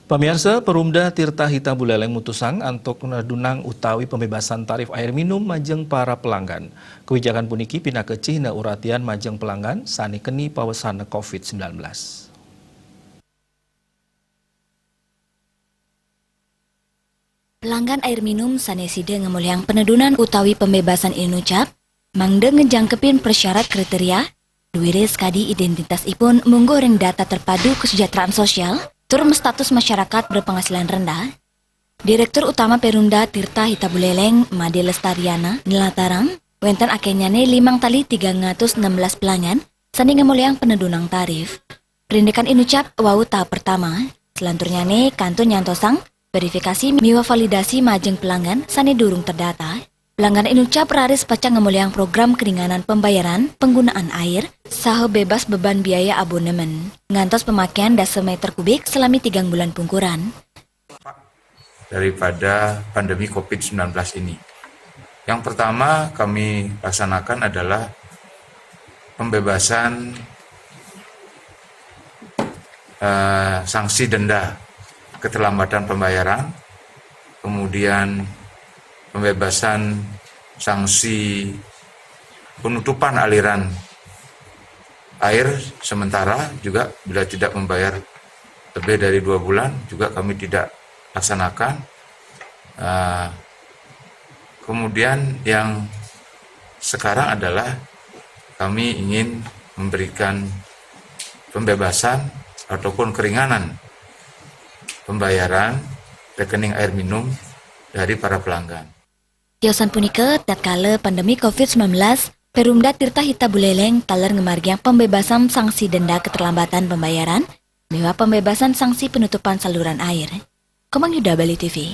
Pemirsa, Perumda Tirta Hita Buleleng mutusang antuk dunang utawi pembebasan tarif air minum majeng para pelanggan. Kebijakan puniki pina kecih na uratian majeng pelanggan sani keni pawesana COVID-19. Pelanggan air minum saneside ngemuliang penedunan utawi pembebasan inucap, mangde ngejangkepin persyarat kriteria, duwire skadi identitas ipun menggoreng data terpadu kesejahteraan sosial, turun status masyarakat berpenghasilan rendah. Direktur Utama Perumda Tirta Hita Buleleng, Made Lestariana, nilatarang, wenten akenyane 5 tali 316 pelanggan, sani ngemuliang penedunang tarif. Perindekan inucap wau tahap pertama, selanturnya kantun nyantosang, verifikasi miwa validasi majeng pelanggan sani durung terdata. Pelanggan inucap raris pacang ngemuliang program keringanan pembayaran penggunaan air saha bebas beban biaya abonemen. Ngantos pemakaian meter kubik selama 3 bulan pungkuran. Daripada pandemi COVID-19 ini. Yang pertama kami laksanakan adalah pembebasan sanksi denda keterlambatan pembayaran, kemudian pembebasan sanksi penutupan aliran air sementara juga bila tidak membayar lebih dari 2 bulan juga kami tidak laksanakan. Kemudian yang sekarang adalah kami ingin memberikan pembebasan ataupun keringanan pembayaran rekening air minum dari para pelanggan. Tiosan punika tatkala pandemi COVID-19, Perumda Tirta Hita Buleleng taler ngemargiang pembebasan sanksi denda keterlambatan pembayaran, miwa pembebasan sanksi penutupan saluran air. Komang Yuda Bali TV.